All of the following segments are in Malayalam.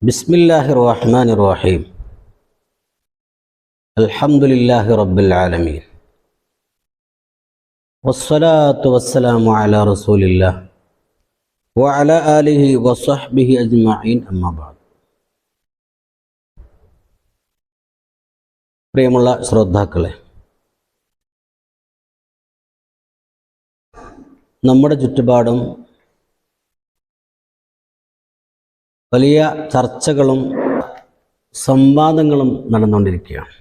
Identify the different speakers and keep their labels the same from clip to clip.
Speaker 1: ബിസ്മില്ലാഹിർ റഹ്മാനിർ റഹീം. അൽഹംദുലില്ലാഹി റബ്ബിൽ ആലമീൻ. വസ്സലാത്തു വസ്സലാമു അലാ റസൂലില്ലാഹ് വഅലാ ആലിഹി വസ്വഹ്ബിഹി അജ്മഈൻ. അമ്മാ ബഅദ്. പ്രിയമുള്ള ശ്രോതാക്കളെ, നമ്മുടെ ചുറ്റുപാടും വലിയ ചർച്ചകളും സംവാദങ്ങളും നടന്നുകൊണ്ടിരിക്കുകയാണ്.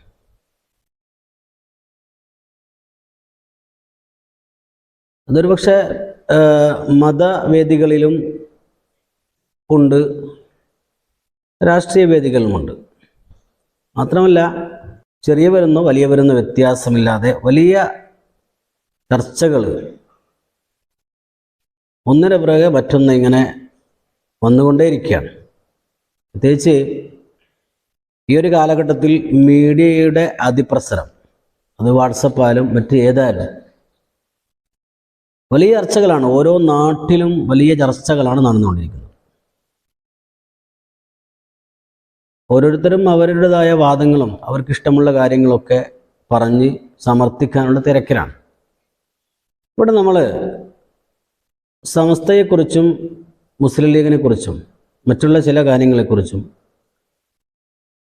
Speaker 1: അതൊരു പക്ഷേ മതവേദികളിലും ഉണ്ട്, രാഷ്ട്രീയ വേദികളിലുമുണ്ട്. മാത്രമല്ല, ചെറിയ വരുന്ന വലിയ വരുന്ന വ്യത്യാസമില്ലാതെ വലിയ ചർച്ചകൾ ഒന്നിനു പിറകെ മറ്റൊന്ന് ഇങ്ങനെ വന്നുകൊണ്ടേയിരിക്കുകയാണ്. പ്രത്യേകിച്ച് ഈ ഒരു കാലഘട്ടത്തിൽ മീഡിയയുടെ അതിപ്രസരം, അത് വാട്സപ്പായാലും മറ്റ് ഏതായാലും വലിയ ചർച്ചകളാണ്. ഓരോ നാട്ടിലും വലിയ ചർച്ചകളാണ് നടന്നുകൊണ്ടിരിക്കുന്നത്. ഓരോരുത്തരും അവരുടേതായ വാദങ്ങളും അവർക്കിഷ്ടമുള്ള കാര്യങ്ങളൊക്കെ പറഞ്ഞ് സമർത്ഥിക്കാനുള്ള തിരക്കിലാണ്. ഇവിടെ നമ്മൾ സമസ്തയെക്കുറിച്ചും മുസ്ലിം ലീഗിനെ കുറിച്ചും മറ്റുള്ള ചില കാര്യങ്ങളെക്കുറിച്ചും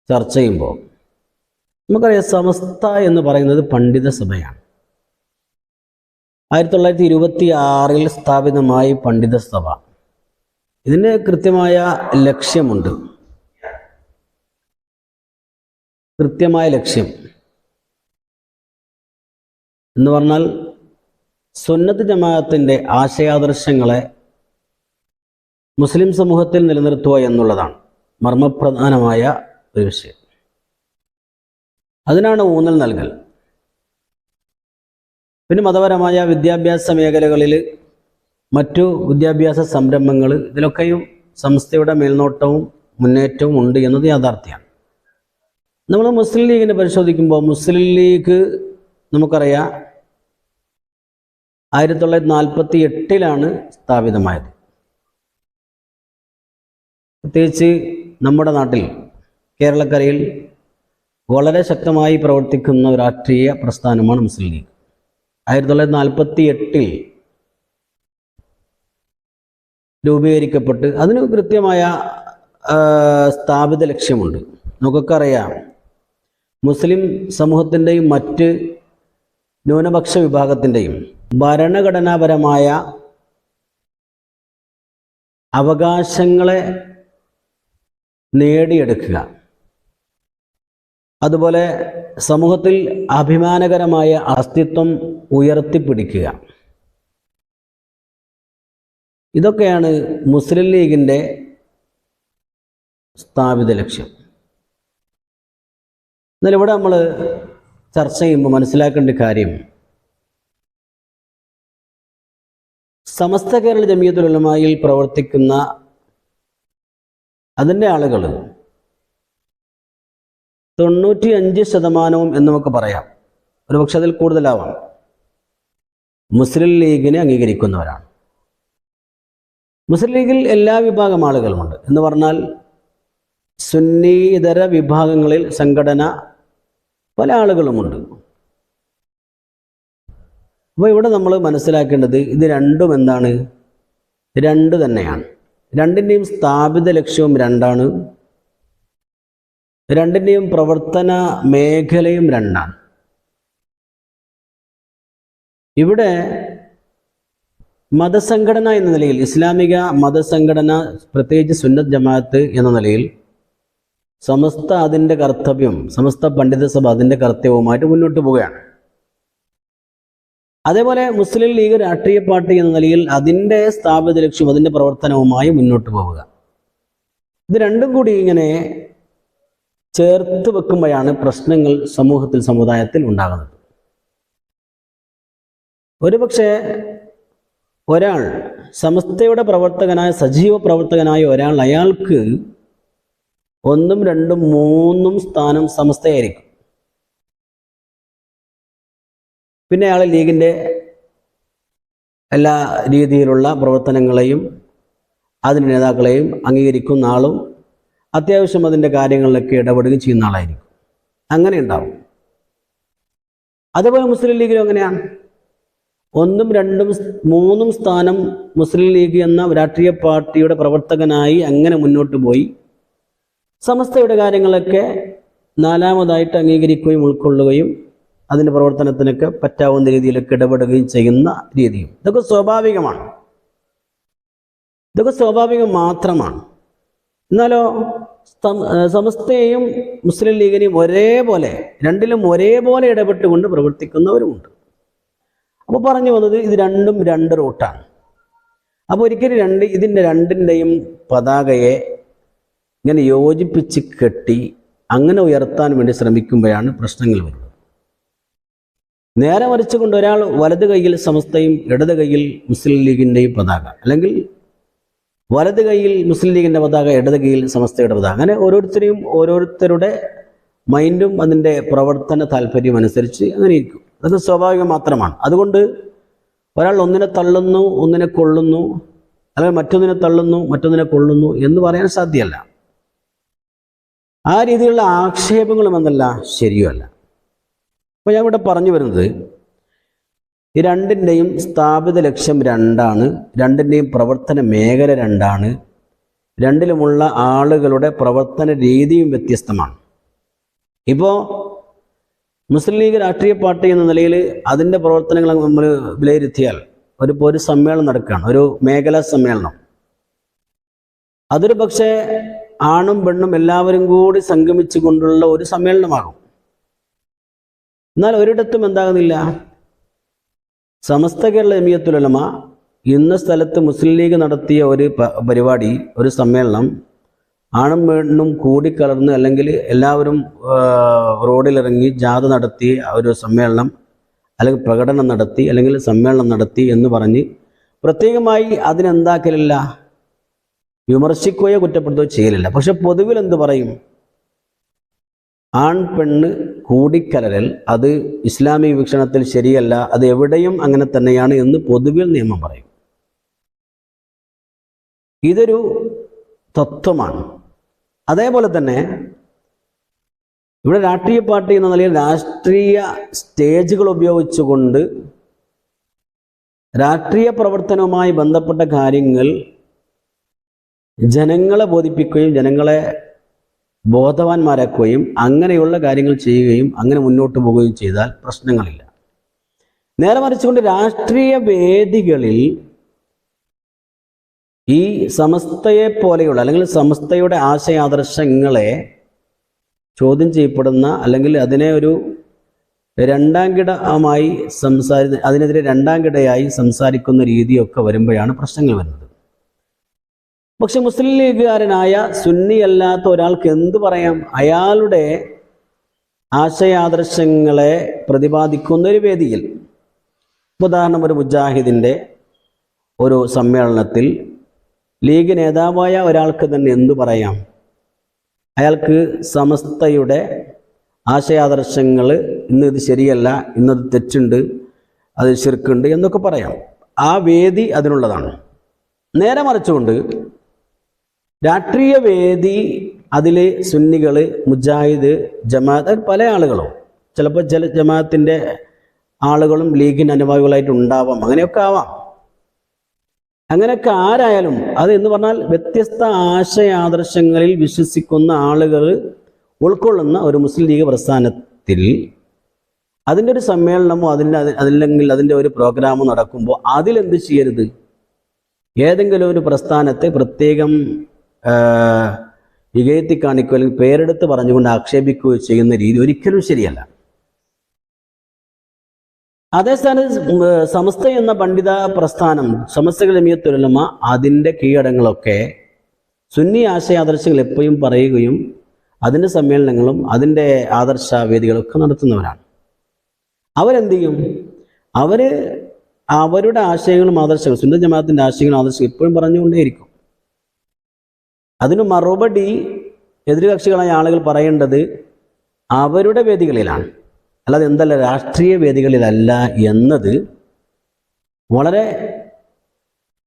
Speaker 1: ചർച്ച ചെയ്യുമ്പോൾ നമുക്കറിയാം, സമസ്ത എന്ന് പറയുന്നത് പണ്ഡിത സഭയാണ്. 1926 സ്ഥാപിതമായി പണ്ഡിത സഭ. ഇതിന് കൃത്യമായ ലക്ഷ്യമുണ്ട്. കൃത്യമായ ലക്ഷ്യം എന്ന് പറഞ്ഞാൽ സുന്നത്ത് ജമാഅത്തിൻ്റെ ആശയാദർശങ്ങളെ മുസ്ലിം സമൂഹത്തിൽ നിലനിർത്തുക എന്നുള്ളതാണ് മർമ്മപ്രധാനമായ ഒരു വിഷയം. അതിനാണ് ഊന്നൽ നൽകൽ. പിന്നെ മതപരമായ വിദ്യാഭ്യാസ മേഖലകളിൽ മറ്റു വിദ്യാഭ്യാസ സംരംഭങ്ങൾ, ഇതിലൊക്കെയും സംസ്ഥയുടെ മേൽനോട്ടവും മുന്നേറ്റവും ഉണ്ട് എന്നത് യാഥാർത്ഥ്യമാണ്. നമ്മൾ മുസ്ലിം ലീഗിനെ പരിശോധിക്കുമ്പോൾ മുസ്ലിം ലീഗ് നമുക്കറിയാം 1948 സ്ഥാപിതമായത്. പ്രത്യേകിച്ച് നമ്മുടെ നാട്ടിൽ കേരളക്കരയിൽ വളരെ ശക്തമായി പ്രവർത്തിക്കുന്ന ഒരു രാഷ്ട്രീയ പ്രസ്ഥാനമാണ് മുസ്ലിം ലീഗ്. 1948 രൂപീകരിക്കപ്പെട്ട് അതിന് കൃത്യമായ സ്ഥാപിത ലക്ഷ്യമുണ്ട്. നമുക്കൊക്കെ അറിയാം, മുസ്ലിം സമൂഹത്തിൻ്റെയും മറ്റ് ന്യൂനപക്ഷ വിഭാഗത്തിൻ്റെയും ഭരണഘടനാപരമായ അവകാശങ്ങളെ നേടിയെടുക്കുക, അതുപോലെ സമൂഹത്തിൽ അഭിമാനകരമായ അസ്തിത്വം ഉയർത്തിപ്പിടിക്കുക, ഇതൊക്കെയാണ് മുസ്ലിം ലീഗിൻ്റെ സ്ഥാപിത ലക്ഷ്യം. എന്നാൽ ഇവിടെ നമ്മൾ ചർച്ച ചെയ്യുമ്പോൾ മനസ്സിലാക്കേണ്ട കാര്യം, സമസ്ത കേരള ജമിയത്തുൽ ഉലമായിൽ പ്രവർത്തിക്കുന്ന അതിൻ്റെ ആളുകൾ 95% എന്ന് നമുക്ക് പറയാം, ഒരുപക്ഷെ അതിൽ കൂടുതലാവാം, മുസ്ലിം ലീഗിനെ അംഗീകരിക്കുന്നവരാണ്. മുസ്ലിം ലീഗിൽ എല്ലാ വിഭാഗം ആളുകളുമുണ്ട് എന്ന് പറഞ്ഞാൽ സുന്നി ഇതര വിഭാഗങ്ങളിൽ സംഘടന പല ആളുകളുമുണ്ട്. അപ്പോൾ ഇവിടെ നമ്മൾ മനസ്സിലാക്കേണ്ടത് ഇത് രണ്ടും എന്താണ്? രണ്ട് തന്നെയാണ്. രണ്ടിൻ്റെയും സ്ഥാപിത ലക്ഷ്യവും രണ്ടാണ്. രണ്ടിൻ്റെയും പ്രവർത്തന മേഖലയും രണ്ടാണ്. ഇവിടെ മതസംഘടന എന്ന നിലയിൽ, ഇസ്ലാമിക മതസംഘടന പ്രത്യേകിച്ച് സുന്നത്ത് ജമാഅത്ത് എന്ന നിലയിൽ സമസ്ത അതിൻ്റെ കർത്തവ്യം, സമസ്ത പണ്ഡിത സഭ അതിൻ്റെ കർത്തവ്യവുമായിട്ട് മുന്നോട്ട് പോവുകയാണ്. അതേപോലെ മുസ്ലിം ലീഗ് രാഷ്ട്രീയ പാർട്ടി എന്ന നിലയിൽ അതിൻ്റെ സ്ഥാപിത ലക്ഷ്യം, അതിൻ്റെ പ്രവർത്തനവുമായി മുന്നോട്ട് പോവുക. ഇത് രണ്ടും കൂടി ഇങ്ങനെ ചേർത്ത് വെക്കുമ്പോഴാണ് പ്രശ്നങ്ങൾ സമൂഹത്തിൽ, സമുദായത്തിൽ ഉണ്ടാകുന്നത്. ഒരുപക്ഷെ ഒരാൾ സമസ്തയുടെ പ്രവർത്തകനായ, സജീവ പ്രവർത്തകനായ ഒരാൾ, അയാൾക്ക് 1, 2, 3 സ്ഥാനം സമസ്തയായിരിക്കും. പിന്നെ അയാൾ ലീഗിൻ്റെ എല്ലാ രീതിയിലുള്ള പ്രവർത്തനങ്ങളെയും അതിൻ്റെ നേതാക്കളെയും അംഗീകരിക്കുന്ന ആളും അത്യാവശ്യം അതിൻ്റെ കാര്യങ്ങളിലൊക്കെ ഇടപെടുകയും ചെയ്യുന്ന ആളായിരിക്കും. അങ്ങനെ ഉണ്ടാവും. അതേപോലെ മുസ്ലിം ലീഗിലും അങ്ങനെയാണ്. 1, 2, 3 സ്ഥാനം മുസ്ലിം ലീഗ് എന്ന രാഷ്ട്രീയ പാർട്ടിയുടെ പ്രവർത്തകനായി അങ്ങനെ മുന്നോട്ട് പോയി സമസ്തയുടെ കാര്യങ്ങളൊക്കെ 4മതായിട്ട് അംഗീകരിക്കുകയും ഉൾക്കൊള്ളുകയും അതിൻ്റെ പ്രവർത്തനത്തിനൊക്കെ പറ്റാവുന്ന രീതിയിലൊക്കെ ഇടപെടുകയും ചെയ്യുന്ന രീതിയും ഇതൊക്കെ സ്വാഭാവികമാണ്. ഇതൊക്കെ സ്വാഭാവികം മാത്രമാണ്. എന്നാലോ സമസ്തയെയും മുസ്ലിം ലീഗിനെയും ഒരേപോലെ, രണ്ടിലും ഒരേപോലെ ഇടപെട്ടുകൊണ്ട് പ്രവർത്തിക്കുന്നവരുമുണ്ട്. അപ്പോൾ പറഞ്ഞു വന്നത് ഇത് രണ്ടും 2 റൂട്ടാണ്. അപ്പോൾ ഒരിക്കലും ഇതിൻ്റെ രണ്ടിൻ്റെയും പതാകയെ ഇങ്ങനെ യോജിപ്പിച്ച് കെട്ടി അങ്ങനെ ഉയർത്താൻ വേണ്ടി ശ്രമിക്കുമ്പോഴാണ് പ്രശ്നങ്ങൾ വരുന്നത്. നേരെ മറിച്ചുകൊണ്ട് ഒരാൾ വലത് കൈയിൽ സമസ്തയും ഇടത് കൈയിൽ മുസ്ലിം ലീഗിൻ്റെയും പതാക, അല്ലെങ്കിൽ വലത് കൈയിൽ മുസ്ലിം ലീഗിൻ്റെ പതാക ഇടത് കൈയിൽ സമസ്തയുടെ പതാക, അങ്ങനെ ഓരോരുത്തരുടെ മൈൻഡും അതിൻ്റെ പ്രവർത്തന താല്പര്യം അനുസരിച്ച് അങ്ങനെ ഇരിക്കും. അതൊക്കെ സ്വാഭാവികം മാത്രമാണ്. അതുകൊണ്ട് ഒരാൾ ഒന്നിനെ തള്ളുന്നു, ഒന്നിനെ കൊള്ളുന്നു, അല്ലെങ്കിൽ മറ്റൊന്നിനെ തള്ളുന്നു, മറ്റൊന്നിനെ കൊള്ളുന്നു എന്ന് പറയാൻ സാധ്യമല്ല. ആ രീതിയിലുള്ള ആക്ഷേപങ്ങളും എന്നല്ല ശരിയുമല്ല. അപ്പോൾ ഞാൻ ഇവിടെ പറഞ്ഞു വരുന്നത് ഈ രണ്ടിൻ്റെയും സ്ഥാപിത ലക്ഷ്യം 2ആണ്, രണ്ടിൻ്റെയും പ്രവർത്തന മേഖല 2ആണ്, രണ്ടിലുമുള്ള ആളുകളുടെ പ്രവർത്തന രീതിയും വ്യത്യസ്തമാണ്. ഇപ്പോൾ മുസ്ലിം ലീഗ് രാഷ്ട്രീയ പാർട്ടി എന്ന നിലയിൽ അതിൻ്റെ പ്രവർത്തനങ്ങൾ നമ്മൾ വിലയിരുത്തിയാൽ ഒരു സമ്മേളനം നടക്കുകയാണ്, ഒരു മേഖലാ സമ്മേളനം. അതൊരു പക്ഷേ ആണും പെണ്ണും എല്ലാവരും കൂടി സംഗമിച്ചു കൊണ്ടുള്ള ഒരു സമ്മേളനമാകും. എന്നാൽ ഒരിടത്തും എന്താകുന്നില്ല, സമസ്ത കേരള ജമിയത്തുൽ ഉലമ ഇന്ന സ്ഥലത്ത് മുസ്ലിം ലീഗ് നടത്തിയ ഒരു പരിപാടി, ഒരു സമ്മേളനം, ആണും പെണ്ണും കൂടിക്കലർന്ന് അല്ലെങ്കിൽ എല്ലാവരും റോഡിലിറങ്ങി ജാഥ നടത്തി ഒരു സമ്മേളനം അല്ലെങ്കിൽ പ്രകടനം നടത്തി അല്ലെങ്കിൽ സമ്മേളനം നടത്തി എന്ന് പറഞ്ഞ് പ്രത്യേകമായി അതിനെന്താക്കലില്ല, വിമർശിക്കുകയോ കുറ്റപ്പെടുത്തുകയോ ചെയ്യലില്ല. പക്ഷെ പൊതുവിൽ എന്ത് പറയും? ആൺ പെണ്ണ് കൂടിക്കലരൽ അത് ഇസ്ലാമിക വീക്ഷണത്തിൽ ശരിയല്ല, അത് എവിടെയും അങ്ങനെ തന്നെയാണ് എന്ന് പൊതുവിൽ നിയമം പറയും. ഇതൊരു തത്വമാണ്. അതേപോലെ തന്നെ ഇവിടെ രാഷ്ട്രീയ പാർട്ടി എന്ന നിലയിൽ രാഷ്ട്രീയ സ്റ്റേജുകൾ ഉപയോഗിച്ചുകൊണ്ട് രാഷ്ട്രീയ പ്രവർത്തനവുമായി ബന്ധപ്പെട്ട കാര്യങ്ങൾ ജനങ്ങളെ ബോധിപ്പിക്കുകയും ജനങ്ങളെ ബോധവാന്മാരാക്കുകയും അങ്ങനെയുള്ള കാര്യങ്ങൾ ചെയ്യുകയും അങ്ങനെ മുന്നോട്ട് പോവുകയും ചെയ്താൽ പ്രശ്നങ്ങളില്ല. നേരെ മറിച്ചുകൊണ്ട് രാഷ്ട്രീയ വേദികളിൽ ഈ സമസ്തയെ പോലെയുള്ള അല്ലെങ്കിൽ സമസ്തയുടെ ആശയാദർശങ്ങളെ ചോദ്യം ചെയ്യപ്പെടുന്ന അല്ലെങ്കിൽ അതിനെ ഒരു അതിനെതിരെ രണ്ടാം കിടയായി സംസാരിക്കുന്ന രീതിയൊക്കെ വരുമ്പോഴാണ് പ്രശ്നങ്ങൾ വരുന്നത്. പക്ഷെ മുസ്ലിം ലീഗുകാരനായ സുന്നി അല്ലാത്ത ഒരാൾക്ക് എന്ത് പറയാം? അയാളുടെ ആശയാദർശങ്ങളെ പ്രതിപാദിക്കുന്ന ഒരു വേദിയിൽ, ഉദാഹരണം ഒരു മുജാഹിദിൻ്റെ ഒരു സമ്മേളനത്തിൽ ലീഗ് നേതാവായ ഒരാൾക്ക് തന്നെ എന്തു പറയാം? അയാൾക്ക് സമസ്തയുടെ ആശയാദർശങ്ങൾ ഇന്നത് ശരിയല്ല, ഇന്നത് തെറ്റുണ്ട്, അത് ശിർക്കുണ്ട് എന്നൊക്കെ പറയാം. ആ വേദി അതിനുള്ളതാണ്. നേരെ മറിച്ചുകൊണ്ട് രാഷ്ട്രീയ വേദി അതിൽ സുന്നികൾ, മുജാഹിദ്, ജമാഅത്ത്, പല ആളുകളും, ചിലപ്പോൾ ചില ജമാഅത്തിൻ്റെ ആളുകളും ലീഗിന് അനുഭാവികളായിട്ട് ഉണ്ടാവാം, അങ്ങനെയൊക്കെ ആവാം. അങ്ങനെയൊക്കെ ആരായാലും അത് എന്ന് പറഞ്ഞാൽ വ്യത്യസ്ത ആശയാദർശങ്ങളിൽ വിശ്വസിക്കുന്ന ആളുകൾ ഉൾക്കൊള്ളുന്ന ഒരു മുസ്ലിം ലീഗ് പ്രസ്ഥാനത്തിൽ അതിൻ്റെ ഒരു സമ്മേളനമോ അതില്ലെങ്കിൽ അതിൻ്റെ ഒരു പ്രോഗ്രാമോ നടക്കുമ്പോൾ അതിലെന്ത് ചെയ്യരുത്? ഏതെങ്കിലും ഒരു പ്രസ്ഥാനത്തെ പ്രത്യേകം ഇകഴ്ത്തി കാണിക്കുകയോ അല്ലെങ്കിൽ പേരെടുത്ത് പറഞ്ഞുകൊണ്ട് ആക്ഷേപിക്കുകയോ ചെയ്യുന്ന രീതി ഒരിക്കലും ശരിയല്ല. അതേസ്ഥാനത്ത് സമസ്ത എന്ന പണ്ഡിത പ്രസ്ഥാനം, സമസ്ത ജമിയത്തുൽ ഉലമ, അതിൻ്റെ കീഴടങ്ങളൊക്കെ സുന്നി ആശയാദർശങ്ങൾ എപ്പോഴും പറയുകയും അതിൻ്റെ സമ്മേളനങ്ങളും അതിൻ്റെ ആദർശവേദികളൊക്കെ നടത്തുന്നവരാണ്. അവരെന്ത് ചെയ്യും? അവരുടെ ആശയങ്ങളും ആദർശങ്ങളും, സുന്നത്ത് ജമാഅത്തിൻ്റെ ആശയങ്ങളും ആദർശങ്ങളും എപ്പോഴും പറഞ്ഞുകൊണ്ടേയിരിക്കും. അതിന് മറുപടി എതിർകക്ഷികളായ ആളുകൾ പറയേണ്ടത് അവരുടെ വേദികളിലാണ്, അല്ലാതെ എന്തല്ല രാഷ്ട്രീയ വേദികളിലല്ല എന്നത് വളരെ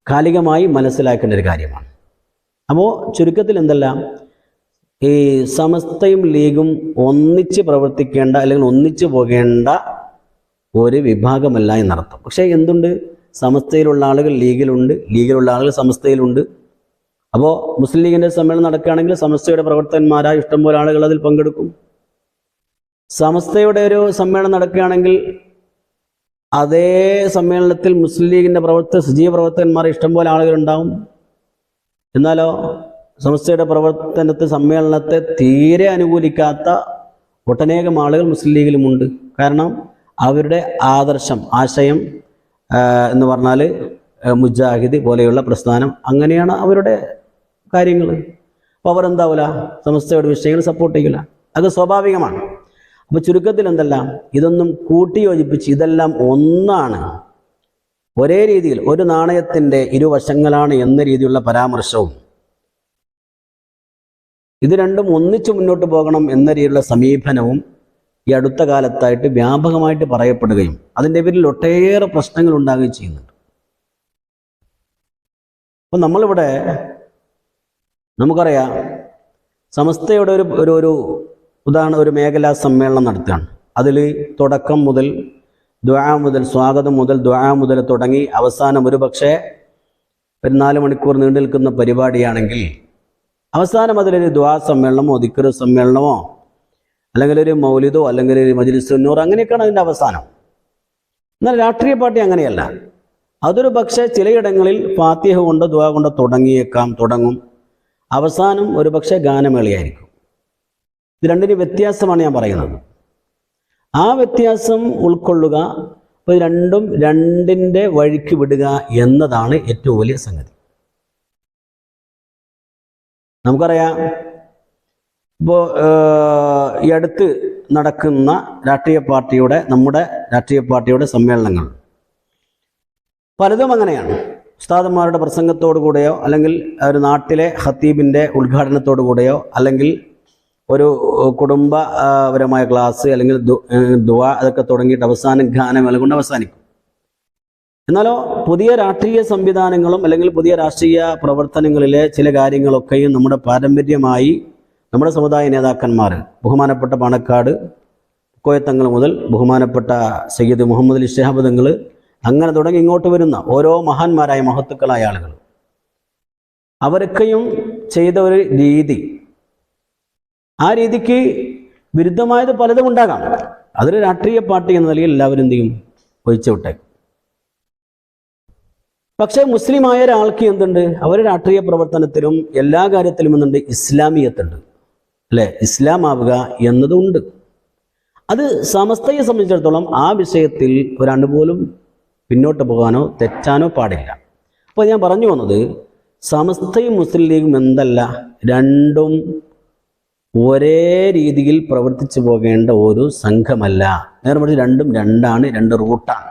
Speaker 1: കാലികമായി മനസ്സിലാക്കേണ്ട ഒരു കാര്യമാണ്. അപ്പോൾ ചുരുക്കത്തിൽ എന്തെല്ലാം, ഈ സമസ്തയും ലീഗും ഒന്നിച്ച് പ്രവർത്തിക്കേണ്ട അല്ലെങ്കിൽ ഒന്നിച്ച് പോകേണ്ട ഒരു വിഭാഗമല്ല എന്നർത്ഥം. പക്ഷേ എന്തുണ്ട്, സമസ്തയിലുള്ള ആളുകൾ ലീഗിലുണ്ട്, ലീഗിലുള്ള ആളുകൾ സമസ്തയിലുണ്ട്. അപ്പോൾ മുസ്ലിം ലീഗിൻ്റെ സമ്മേളനം നടക്കുകയാണെങ്കിൽ സമസ്തയുടെ പ്രവർത്തകന്മാരായ ഇഷ്ടംപോലെ ആളുകൾ അതിൽ പങ്കെടുക്കും. സമസ്തയുടെ ഒരു സമ്മേളനം നടക്കുകയാണെങ്കിൽ അതേ സമ്മേളനത്തിൽ മുസ്ലിം ലീഗിൻ്റെ സജീവ പ്രവർത്തകന്മാർ ഇഷ്ടംപോലെ ആളുകളുണ്ടാവും. എന്നാലോ സമസ്തയുടെ സമ്മേളനത്തെ തീരെ അനുകൂലിക്കാത്ത ഒട്ടനേകം ആളുകൾ മുസ്ലിം ലീഗിലുമുണ്ട്. കാരണം അവരുടെ ആശയം എന്ന് പറഞ്ഞാൽ മുജാഹിദ് പോലെയുള്ള പ്രസ്ഥാനം, അങ്ങനെയാണ് അവരുടെ കാര്യങ്ങൾ. അപ്പോൾ അവരെന്താവില്ല, സമസ്തയുടെ വിഷയങ്ങൾ സപ്പോർട്ട് ചെയ്യില്ല. അത് സ്വാഭാവികമാണ്. അപ്പോൾ ചുരുക്കത്തിൽ എന്തെല്ലാം, ഇതൊന്നും കൂട്ടിയോജിപ്പിച്ച് ഇതെല്ലാം ഒന്നാണ്, ഒരേ രീതിയിൽ ഒരു നാണയത്തിൻ്റെ ഇരുവശങ്ങളാണ് എന്ന രീതിയിലുള്ള പരാമർശവും ഇത് രണ്ടും ഒന്നിച്ചു മുന്നോട്ട് പോകണം എന്ന രീതിയിലുള്ള സമീപനവും ഈ അടുത്ത കാലത്തായിട്ട് വ്യാപകമായിട്ട് പറയപ്പെടുകയും അതിൻ്റെ പേരിൽ ഒട്ടേറെ പ്രശ്നങ്ങൾ ഉണ്ടാകുകയും ചെയ്യുന്നുണ്ട്. അപ്പം നമ്മളിവിടെ നമുക്കറിയാം, സമസ്തയുടെ ഒരു മേഖലാ സമ്മേളനം നടത്തുകയാണ്. അതിൽ തുടക്കം മുതൽ ദുആ മുതൽ, സ്വാഗതം മുതൽ, ദുആ മുതൽ തുടങ്ങി അവസാനം ഒരു പക്ഷേ 4 മണിക്കൂർ നീണ്ടു നിൽക്കുന്ന പരിപാടിയാണെങ്കിൽ അവസാനം അതിലൊരു ദുആ സമ്മേളനമോ ദിക്ർ സമ്മേളനമോ അല്ലെങ്കിൽ ഒരു മൗലിദോ അല്ലെങ്കിൽ ഒരു മജ്ലിസുൻ നൂർ അങ്ങനെയൊക്കെയാണ് അതിൻ്റെ അവസാനം. എന്നാൽ രാഷ്ട്രീയ പാർട്ടി അങ്ങനെയല്ല. അതൊരു പക്ഷേ ചിലയിടങ്ങളിൽ ഫാത്തിഹ കൊണ്ട് ദുആ കൊണ്ട് തുടങ്ങും. അവസാനം ഒരു പക്ഷേ ഗാനമേളയായിരിക്കും. ഇത് രണ്ടിന് വ്യത്യാസമാണ് ഞാൻ പറയുന്നത്. ആ വ്യത്യാസം ഉൾക്കൊള്ളുക, അപ്പോൾ രണ്ടിൻ്റെ വഴിക്ക് വിടുക എന്നതാണ് ഏറ്റവും വലിയ സംഗതി. നമുക്കറിയാം, ഇപ്പോൾ ഈ അടുത്ത് നടക്കുന്ന നമ്മുടെ രാഷ്ട്രീയ പാർട്ടിയുടെ സമ്മേളനങ്ങൾ പലതും അങ്ങനെയാണ്. ഉസ്താദന്മാരുടെ പ്രസംഗത്തോടു കൂടെയോ അല്ലെങ്കിൽ ഒരു നാട്ടിലെ ഖത്തീബിൻ്റെ ഉദ്ഘാടനത്തോടു കൂടെയോ അല്ലെങ്കിൽ ഒരു കുടുംബപരമായ ക്ലാസ് അല്ലെങ്കിൽ ദുആ അതൊക്കെ തുടങ്ങിയിട്ട് അവസാനം ഗാനമേള കൊണ്ട് അവസാനിക്കും. എന്നാലോ പുതിയ രാഷ്ട്രീയ സംവിധാനങ്ങളും അല്ലെങ്കിൽ പുതിയ രാഷ്ട്രീയ പ്രവർത്തനങ്ങളിലെ ചില കാര്യങ്ങളൊക്കെയും നമ്മുടെ പാരമ്പര്യമായി നമ്മുടെ സമുദായ നേതാക്കന്മാർ, ബഹുമാനപ്പെട്ട പാണക്കാട് കോയത്തങ്ങൾ മുതൽ ബഹുമാനപ്പെട്ട സയ്യിദ് മുഹമ്മദ് അലി ശിഹാബ് തങ്ങൾ, അങ്ങനെ തുടങ്ങി ഇങ്ങോട്ട് വരുന്ന ഓരോ മഹാന്മാരായ മഹത്തുക്കളായ ആളുകൾ, അവരൊക്കെയും ചെയ്ത ഒരു രീതി, ആ രീതിക്ക് വിരുദ്ധമായത് പലതും ഉണ്ടാകാം. അതൊരു രാഷ്ട്രീയ പാർട്ടി എന്ന നിലയിൽ എല്ലാവരും എന്ത് ചെയ്യും, ഒഴിച്ചു വിട്ടേക്കും. പക്ഷേ മുസ്ലിമായ ഒരാൾക്ക് എന്തുണ്ട്, അവർ രാഷ്ട്രീയ പ്രവർത്തനത്തിലും എല്ലാ കാര്യത്തിലും എന്തുണ്ട്, ഇസ്ലാമിയത്തുണ്ട്, അല്ലേ? ഇസ്ലാം ആവുക എന്നതുണ്ട്. അത് സമസ്തയെ സംബന്ധിച്ചിടത്തോളം ആ വിഷയത്തിൽ ഒരാണ്ട് പോലും പിന്നോട്ട് പോകാനോ തെറ്റാനോ പാടില്ല. അപ്പോൾ ഞാൻ പറഞ്ഞു വന്നത്, സമസ്തയും മുസ്ലിം ലീഗും എന്തല്ല, രണ്ടും ഒരേ രീതിയിൽ പ്രവർത്തിച്ചു പോകേണ്ട ഒരു സംഘമല്ല. നേരെ മറിച്ച് രണ്ടാണ്, 2 റൂട്ടാണ്.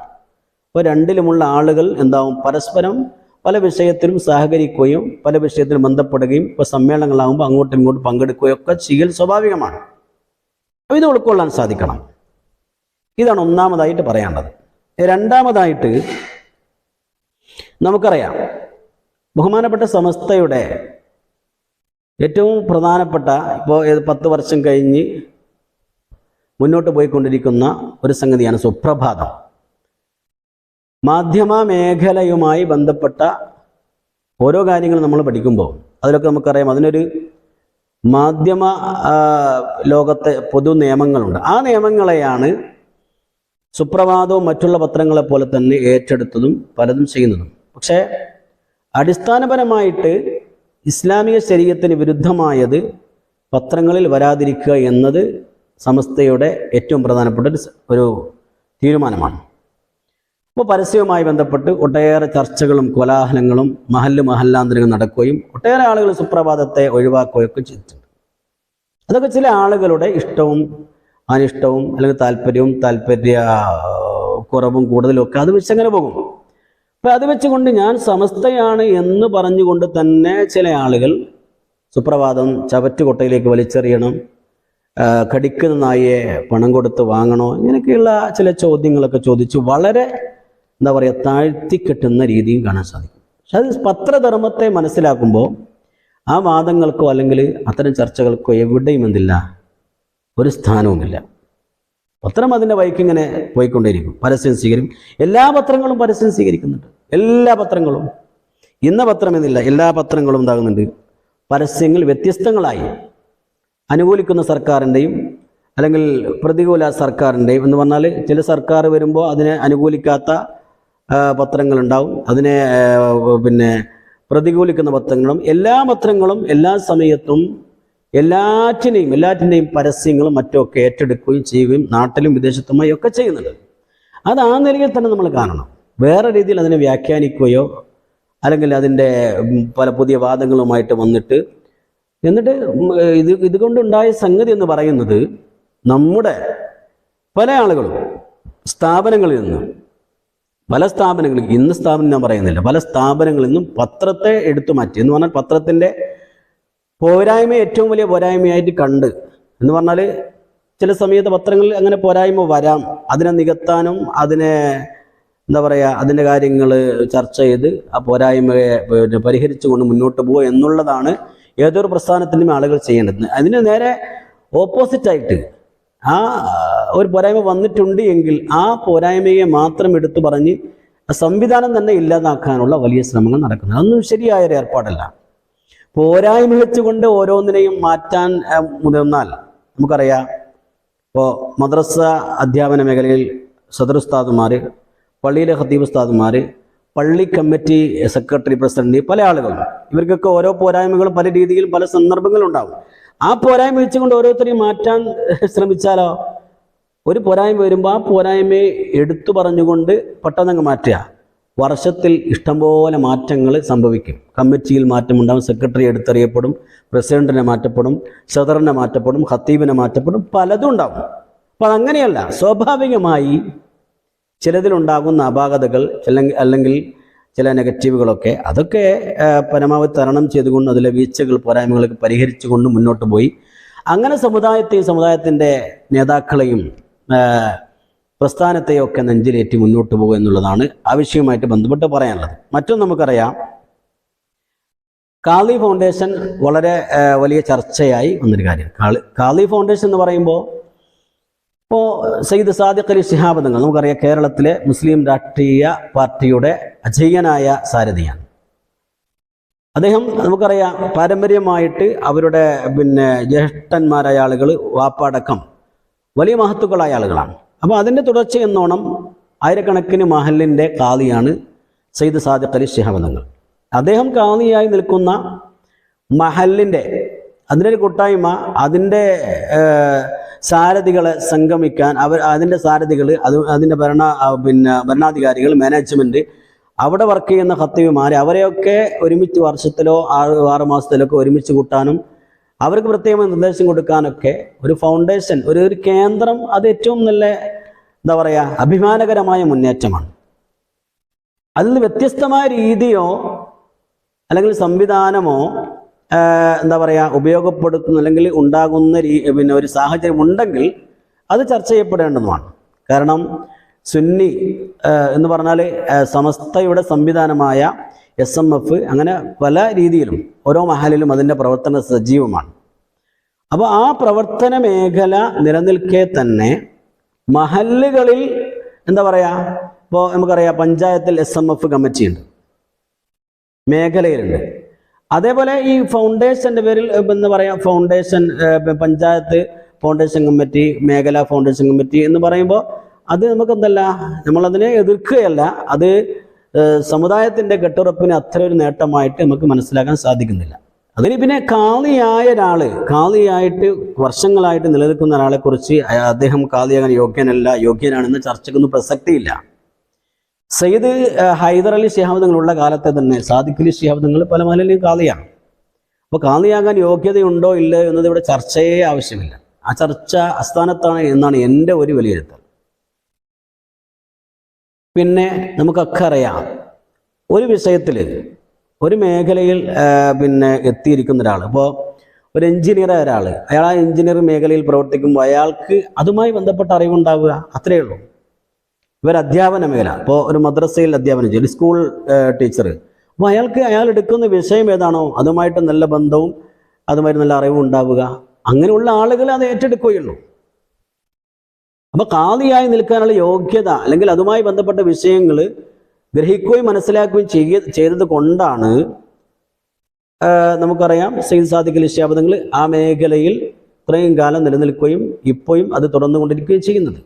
Speaker 1: അപ്പോൾ രണ്ടിലുമുള്ള ആളുകൾ എന്താവും, പരസ്പരം പല വിഷയത്തിലും സഹകരിക്കുകയും പല വിഷയത്തിലും ബന്ധപ്പെടുകയും ഇപ്പോൾ സമ്മേളനങ്ങളാകുമ്പോൾ അങ്ങോട്ടും ഇങ്ങോട്ടും പങ്കെടുക്കുകയും ഒക്കെ ചെയ്യൽ സ്വാഭാവികമാണ്. അപ്പോൾ ഇത് ഉൾക്കൊള്ളാൻ സാധിക്കണം. ഇതാണ് ഒന്നാമതായിട്ട് പറയാനുള്ളത്. രണ്ടാമതായിട്ട് നമുക്കറിയാം, ബഹുമാനപ്പെട്ട സമസ്തയുടെ ഏറ്റവും പ്രധാനപ്പെട്ട, ഇപ്പോൾ 10 വർഷം കഴിഞ്ഞ് മുന്നോട്ട് പോയിക്കൊണ്ടിരിക്കുന്ന ഒരു സംഗതിയാണ് സുപ്രഭാതം. മാധ്യമ മേഖലയുമായി ബന്ധപ്പെട്ട ഓരോ കാര്യങ്ങളും നമ്മൾ പഠിക്കുമ്പോൾ അതിലൊക്കെ നമുക്കറിയാം, അതിനൊരു മാധ്യമ ലോകത്തെ പൊതു നിയമങ്ങളുണ്ട്. ആ നിയമങ്ങളെയാണ് സുപ്രഭാതവും മറ്റുള്ള പത്രങ്ങളെ പോലെ തന്നെ ഏറ്റെടുത്തതും പലതും ചെയ്യുന്നതും. പക്ഷേ അടിസ്ഥാനപരമായിട്ട് ഇസ്ലാമിക ശരീഅത്തിന് വിരുദ്ധമായത് പത്രങ്ങളിൽ വരാതിരിക്കുക എന്നത് സമസ്തയുടെ ഏറ്റവും പ്രധാനപ്പെട്ട ഒരു തീരുമാനമാണ്. അപ്പോൾ പരസ്യവുമായി ബന്ധപ്പെട്ട് ഒട്ടേറെ ചർച്ചകളും കോലാഹലങ്ങളും മഹല്ലാന്തരങ്ങൾ നടക്കുകയും ഒട്ടേറെ ആളുകൾ സുപ്രഭാതത്തെ ഒഴിവാക്കുകയൊക്കെ ചെയ്തിട്ടുണ്ട്. അതൊക്കെ ചില ആളുകളുടെ ഇഷ്ടവും അനിഷ്ടവും അല്ലെങ്കിൽ താല്പര്യ കുറവും കൂടുതലും ഒക്കെ അത് വെച്ചങ്ങനെ പോകും. അപ്പം അത് വെച്ചുകൊണ്ട് ഞാൻ സമസ്തയാണ് എന്ന് പറഞ്ഞുകൊണ്ട് തന്നെ ചില ആളുകൾ സുപ്രഭാതം ചവറ്റുകൊട്ടയിലേക്ക് വലിച്ചെറിയണം, കടിക്കുന്ന നായയെ പണം കൊടുത്ത് വാങ്ങണോ, ഇങ്ങനെയൊക്കെയുള്ള ചില ചോദ്യങ്ങളൊക്കെ ചോദിച്ച് വളരെ എന്താ പറയുക താഴ്ത്തിക്കെട്ടുന്ന രീതിയും കാണാൻ സാധിക്കും. പക്ഷെ അത് പത്രധർമ്മത്തെ മനസ്സിലാക്കുമ്പോൾ ആ വാദങ്ങൾക്കോ അല്ലെങ്കിൽ അത്തരം ചർച്ചകൾക്കോ എവിടെയും എന്തില്ല, ഒരു സ്ഥാനവുമില്ല. പത്രം അതിൻ്റെ വഴിക്കിങ്ങനെ പോയിക്കൊണ്ടേയിരിക്കും, പരസ്യം സ്വീകരിക്കും. എല്ലാ പത്രങ്ങളും പരസ്യം സ്വീകരിക്കുന്നുണ്ട്, എല്ലാ പത്രങ്ങളും. ഇന്ന പത്രം എന്നില്ല, എല്ലാ പത്രങ്ങളും ഉണ്ടാകുന്നുണ്ട് പരസ്യങ്ങൾ വ്യത്യസ്തങ്ങളായി. അനുകൂലിക്കുന്ന സർക്കാരിൻ്റെയും അല്ലെങ്കിൽ പ്രതികൂല സർക്കാരിൻ്റെയും എന്ന് പറഞ്ഞാൽ ചില സർക്കാർ വരുമ്പോൾ അതിനെ അനുകൂലിക്കാത്ത പത്രങ്ങളുണ്ടാവും, അതിനെ പ്രതികൂലിക്കുന്ന പത്രങ്ങളും. എല്ലാ പത്രങ്ങളും എല്ലാ സമയത്തും എല്ലാറ്റിൻ്റെയും പരസ്യങ്ങളും മറ്റുമൊക്കെ ഏറ്റെടുക്കുകയും ചെയ്യുകയും നാട്ടിലും വിദേശത്തുമായി ഒക്കെ ചെയ്യുന്നുണ്ട്. അത് ആ നിലയിൽ തന്നെ നമ്മൾ കാണണം. വേറെ രീതിയിൽ അതിനെ വ്യാഖ്യാനിക്കുകയോ അല്ലെങ്കിൽ അതിൻ്റെ പല പുതിയ വാദങ്ങളുമായിട്ട് വന്നിട്ട് ഇതുകൊണ്ടുണ്ടായ സംഗതി എന്ന് പറയുന്നത്, നമ്മുടെ പല ആളുകളും സ്ഥാപനങ്ങളിൽ നിന്നും, പല സ്ഥാപനങ്ങളിൽ, ഇന്ന് സ്ഥാപനം ഞാൻ പറയുന്നില്ല, പല സ്ഥാപനങ്ങളിൽ നിന്നും പത്രത്തെ എടുത്തു മാറ്റി. എന്ന് പറഞ്ഞാൽ പത്രത്തിൻ്റെ പോരായ്മ ഏറ്റവും വലിയ പോരായ്മയായിട്ട് കണ്ട്, എന്ന് പറഞ്ഞാൽ ചില സമയത്ത് പത്രങ്ങളിൽ അങ്ങനെ പോരായ്മ വരാം, അതിനെ നികത്താനും അതിനെ അതിൻ്റെ കാര്യങ്ങൾ ചർച്ച ചെയ്ത് ആ പോരായ്മയെ പരിഹരിച്ചുകൊണ്ട് മുന്നോട്ട് പോകുക എന്നുള്ളതാണ് ഏതൊരു പ്രസ്ഥാനത്തിനും ആളുകൾ ചെയ്യേണ്ടത്. അതിന് നേരെ ഓപ്പോസിറ്റായിട്ട് ആ ഒരു പോരായ്മ വന്നിട്ടുണ്ട് എങ്കിൽ ആ പോരായ്മയെ മാത്രം എടുത്തു പറഞ്ഞ് സംവിധാനം തന്നെ ഇല്ലാതാക്കാനുള്ള വലിയ ശ്രമങ്ങൾ നടക്കുന്നത്. അതൊന്നും ശരിയായൊരു ഏർപ്പാടല്ല. പോരായ്മ വെച്ചുകൊണ്ട് ഓരോന്നിനെയും മാറ്റാൻ മുതിർന്നാൽ നമുക്കറിയാം. ഇപ്പോൾ മദ്രസ അധ്യാപന മേഖലയിൽ സദർ ഉസ്താദുമാർ, പള്ളിയിലെ ഖത്തീബ് ഉസ്താദുമാർ, പള്ളി കമ്മിറ്റി സെക്രട്ടറി, പ്രസിഡന്റ്, പല ആളുകളും, ഇവർക്കൊക്കെ ഓരോ പോരായ്മകളും പല രീതിയിലും പല സന്ദർഭങ്ങളും ഉണ്ടാവും. ആ പോരായ്മ വെച്ചുകൊണ്ട് ഓരോരുത്തരെയും മാറ്റാൻ ശ്രമിച്ചാലോ, ഒരു പോരായ്മ വരുമ്പോൾ ആ പോരായ്മയെ എടുത്തു പറഞ്ഞുകൊണ്ട് പെട്ടെന്നങ്ങ് മാറ്റുക. വർഷത്തിൽ ഇഷ്ടംപോലെ മാറ്റങ്ങൾ സംഭവിക്കും. കമ്മിറ്റിയിൽ മാറ്റമുണ്ടാകും, സെക്രട്ടറി എടുത്തറിയപ്പെടും, പ്രസിഡന്റിനെ മാറ്റപ്പെടും, സദറിനെ മാറ്റപ്പെടും, ഖത്തീബിനെ മാറ്റപ്പെടും, പലതും ഉണ്ടാകും. അപ്പോൾ അതങ്ങനെയല്ല. സ്വാഭാവികമായി ചിലതിലുണ്ടാകുന്ന അപാകതകൾ അല്ലെങ്കിൽ ചില നെഗറ്റീവുകളൊക്കെ അതൊക്കെ പരമാവധി തരണം ചെയ്തുകൊണ്ട് അതിലെ വീഴ്ചകൾ, പോരായ്മകളൊക്കെ പരിഹരിച്ചുകൊണ്ട് മുന്നോട്ട് പോയി അങ്ങനെ സമുദായത്തിൻ്റെ നേതാക്കളെയും പ്രസ്ഥാനത്തെയും ഒക്കെ നെഞ്ചിലേറ്റി മുന്നോട്ട് പോകുക എന്നുള്ളതാണ് ആ വിഷയവുമായിട്ട് ബന്ധപ്പെട്ട് പറയാനുള്ളത്. മറ്റൊന്ന് നമുക്കറിയാം, ഖാദി ഫൗണ്ടേഷൻ വളരെ വലിയ ചർച്ചയായി വന്നൊരു കാര്യം. ഖാദി ഫൗണ്ടേഷൻ എന്ന് പറയുമ്പോൾ ഇപ്പോൾ സയ്യിദ് സാദിഖ് അലി ശിഹാബ് തങ്ങൾ നമുക്കറിയാം, കേരളത്തിലെ മുസ്ലിം രാഷ്ട്രീയ പാർട്ടിയുടെ അജയ്യനായ സാരഥിയാണ്. അദ്ദേഹം നമുക്കറിയാം പാരമ്പര്യമായിട്ട് അവരുടെ ജ്യേഷ്ഠന്മാരായ ആളുകൾ, വാപ്പടക്കം വലിയ മഹത്തുക്കളായ ആളുകളാണ്. അപ്പോൾ അതിൻ്റെ തുടർച്ച എന്നോണം ആയിരക്കണക്കിന് മഹലിൻ്റെ ഖാദിയാണ് സയ്യിദ് സാദിഖ് അലി ശിഹാബ് തങ്ങൾ. അദ്ദേഹം ഖാദിയായി നിൽക്കുന്ന മഹലിൻ്റെ അതിൻ്റെ കൂട്ടായ്മ, അതിൻ്റെ സാരഥികളെ സംഗമിക്കാൻ അതിൻ്റെ സാരഥികൾ, അതിൻ്റെ ഭരണാധികാരികൾ, മാനേജ്മെൻറ്റ്, അവിടെ വർക്ക് ചെയ്യുന്ന ഖത്തീബുമാർ, അവരെയൊക്കെ ഒരുമിച്ച് വർഷത്തിലോ 6 മാസത്തിലൊക്കെ ഒരുമിച്ച് കൂട്ടാനും അവർക്ക് പ്രത്യേക നിർദ്ദേശം കൊടുക്കാനൊക്കെ ഒരു ഫൗണ്ടേഷൻ, ഒരു കേന്ദ്രം, അത് ഏറ്റവും നല്ല അഭിമാനകരമായ മുന്നേറ്റമാണ്. അതിൽ നിന്ന് വ്യത്യസ്തമായ രീതിയോ അല്ലെങ്കിൽ സംവിധാനമോ ഉപയോഗപ്പെടുത്തുന്ന അല്ലെങ്കിൽ ഉണ്ടാകുന്ന ഒരു സാഹചര്യം ഉണ്ടെങ്കിൽ അത് ചർച്ച ചെയ്യപ്പെടേണ്ടതുമാണ്. കാരണം സുന്നി എന്ന് പറഞ്ഞാൽ സമസ്തയുടെ സംവിധാനമായ SMF, അങ്ങനെ പല രീതിയിലും ഓരോ മഹലിലും അതിൻ്റെ പ്രവർത്തനം സജീവമാണ്. അപ്പോൾ ആ പ്രവർത്തന മേഖല നിലനിൽക്കെ തന്നെ മഹല്ലുകളിൽ ഇപ്പോൾ നമുക്കറിയാം പഞ്ചായത്തിൽ SMF കമ്മിറ്റി ഉണ്ട്, മേഖലയിലുണ്ട്. അതേപോലെ ഈ ഫൗണ്ടേഷൻ്റെ പേരിൽ ഫൗണ്ടേഷൻ, പഞ്ചായത്ത് ഫൗണ്ടേഷൻ കമ്മിറ്റി, മേഖല ഫൗണ്ടേഷൻ കമ്മിറ്റി എന്ന് പറയുമ്പോൾ അത് നമ്മളതിനെ എതിർക്കുകയല്ല. അത് സമുദായത്തിൻ്റെ കെട്ടുറപ്പിന് അത്ര ഒരു നേട്ടമായിട്ട് നമുക്ക് മനസ്സിലാക്കാൻ സാധിക്കുന്നില്ല. അതിന് പിന്നെ ഖാദിയായിട്ട് വർഷങ്ങളായിട്ട് നിലനിൽക്കുന്ന ഒരാളെക്കുറിച്ച് അദ്ദേഹം ഖാദിയാകാൻ യോഗ്യനാണെന്ന് ചർച്ചയ്ക്കൊന്നും പ്രസക്തിയില്ല. സയ്യിദ് ഹൈദർ അലി ശിഹാബ് തങ്ങളുള്ള കാലത്തെ തന്നെ സാദിഖ് അലി ശിഹാബ് തങ്ങൾ പല മഹലിലും ഖാദിയാണ്. അപ്പോൾ ഖാദിയാകാൻ യോഗ്യതയുണ്ടോ ഇല്ലയോ എന്നത് ഇവിടെ ചർച്ചയെ ആവശ്യമില്ല. ആ ചർച്ച അസ്ഥാനത്താണ് എന്നാണ് എൻ്റെ ഒരു വിലയിരുത്തൽ. പിന്നെ നമുക്കൊക്കെ അറിയാം, ഒരു വിഷയത്തിൽ ഒരു മേഖലയിൽ എത്തിയിരിക്കുന്ന ഒരാൾ, ഇപ്പോൾ ഒരു എഞ്ചിനീയറായ ഒരാൾ, അയാൾ ആ എഞ്ചിനീയറിംഗ് മേഖലയിൽ പ്രവർത്തിക്കുമ്പോൾ അയാൾക്ക് അതുമായി ബന്ധപ്പെട്ട അറിവുണ്ടാവുക, അത്രയേ ഉള്ളൂ. ഇവർ അധ്യാപന മേഖല, ഇപ്പോൾ ഒരു മദ്രസയിൽ അധ്യാപനം ചെയ്യും, ഒരു സ്കൂൾ ടീച്ചർ, അപ്പോൾ അയാൾ എടുക്കുന്ന വിഷയം ഏതാണോ അതുമായിട്ട് നല്ല ബന്ധവും അതുമായിട്ട് നല്ല അറിവും ഉണ്ടാവുക, അങ്ങനെയുള്ള ആളുകൾ അത് ഏറ്റെടുക്കുകയുള്ളൂ. അപ്പോൾ ഖാദിയായി നിൽക്കാനുള്ള യോഗ്യത അല്ലെങ്കിൽ അതുമായി ബന്ധപ്പെട്ട വിഷയങ്ങൾ ഗ്രഹിക്കുകയും മനസ്സിലാക്കുകയും ചെയ്തത് കൊണ്ടാണ് നമുക്കറിയാം സയ്യിദ് സാദിഖ് അലി ശിഹാബ് തങ്ങൾ ആ മേഖലയിൽ ഇത്രയും കാലം നിലനിൽക്കുകയും ഇപ്പോഴും അത് തുടർന്നുകൊണ്ടിരിക്കുകയും ചെയ്യുന്നത്.